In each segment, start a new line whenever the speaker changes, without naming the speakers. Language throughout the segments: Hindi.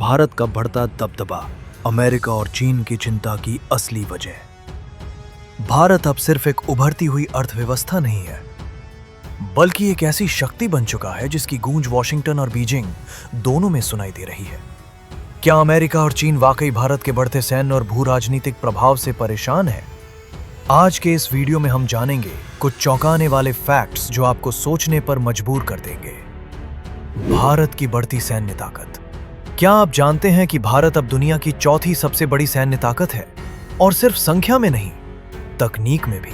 भारत का बढ़ता दबदबा, अमेरिका और चीन की चिंता की असली वजह। भारत अब सिर्फ एक उभरती हुई अर्थव्यवस्था नहीं है, बल्कि एक ऐसी शक्ति बन चुका है जिसकी गूंज वॉशिंगटन और बीजिंग दोनों में सुनाई दे रही है। क्या अमेरिका और चीन वाकई भारत के बढ़ते सैन्य और भू राजनीतिक प्रभाव से परेशान है? आज के इस वीडियो में हम जानेंगे कुछ चौंकाने वाले फैक्ट्स जो आपको सोचने पर मजबूर कर देंगे। भारत की बढ़ती सैन्य ताकत। क्या आप जानते हैं कि भारत अब दुनिया की चौथी सबसे बड़ी सैन्य ताकत है? और सिर्फ संख्या में नहीं, तकनीक में भी।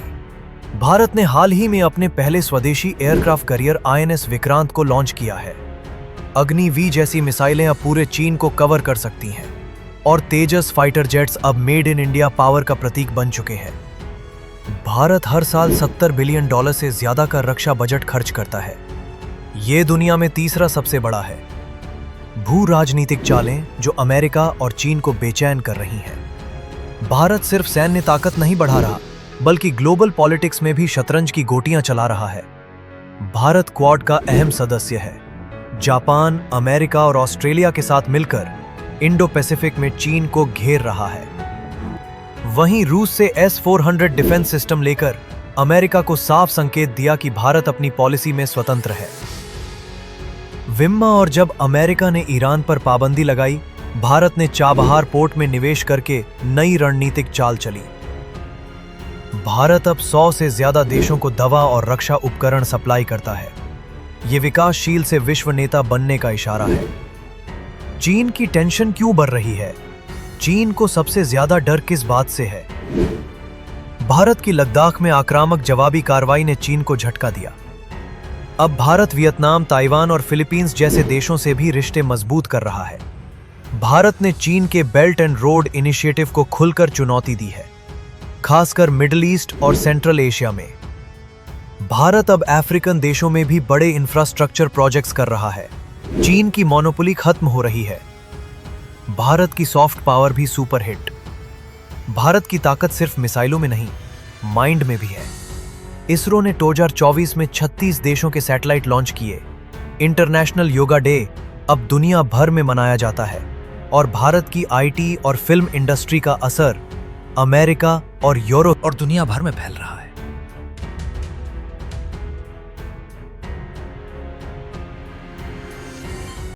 भारत ने हाल ही में अपने पहले स्वदेशी एयरक्राफ्ट कैरियर INS विक्रांत को लॉन्च किया है। अग्नि V जैसी मिसाइलें अब पूरे चीन को कवर कर सकती हैं, और तेजस फाइटर जेट्स अब मेड इन इंडिया पावर का प्रतीक बन चुके हैं। भारत हर साल $70 बिलियन से ज्यादा का रक्षा बजट खर्च करता है। ये दुनिया में तीसरा सबसे बड़ा है। भू राजनीतिक चालें जो अमेरिका और चीन को बेचैन कर रही हैं। भारत सिर्फ सैन्य ताकत नहीं बढ़ा रहा, बल्कि ग्लोबल पॉलिटिक्स में भी शतरंज की गोटियां चला रहा है। भारत क्वाड का अहम सदस्य है। जापान, अमेरिका और ऑस्ट्रेलिया के साथ मिलकर इंडो पैसिफिक में चीन को घेर रहा है। वहीं रूस से S-400 डिफेंस सिस्टम लेकर अमेरिका को साफ संकेत दिया कि भारत अपनी पॉलिसी में स्वतंत्र है। विम्मा और जब अमेरिका ने ईरान पर पाबंदी लगाई, भारत ने चाबहार पोर्ट में निवेश करके नई रणनीतिक चाल चली। भारत अब 100 से ज्यादा देशों को दवा और रक्षा उपकरण सप्लाई करता है। ये विकासशील से विश्व नेता बनने का इशारा है। चीन की टेंशन क्यों बढ़ रही है? चीन को सबसे ज्यादा डर किस बात से है? भारत की लद्दाख में आक्रामक जवाबी कार्रवाई ने चीन को झटका दिया। अब भारत वियतनाम, ताइवान और फिलीपींस जैसे देशों से भी रिश्ते मजबूत कर रहा है। भारत ने चीन के बेल्ट एंड रोड इनिशिएटिव को खुलकर चुनौती दी है, खासकर मिडिल ईस्ट और सेंट्रल एशिया में। भारत अब अफ्रीकन देशों में भी बड़े इंफ्रास्ट्रक्चर प्रोजेक्ट्स कर रहा है। चीन की मोनोपोली खत्म हो रही है। भारत की सॉफ्ट पावर भी सुपर हिट। भारत की ताकत सिर्फ मिसाइलों में नहीं, माइंड में भी है। इसरो ने 2024 में 36 देशों के सैटेलाइट लॉन्च किए। इंटरनेशनल योगा डे अब दुनिया भर में मनाया जाता है, और भारत की IT और फिल्म इंडस्ट्री का असर अमेरिका और यूरोप और दुनिया भर में फैल रहा है।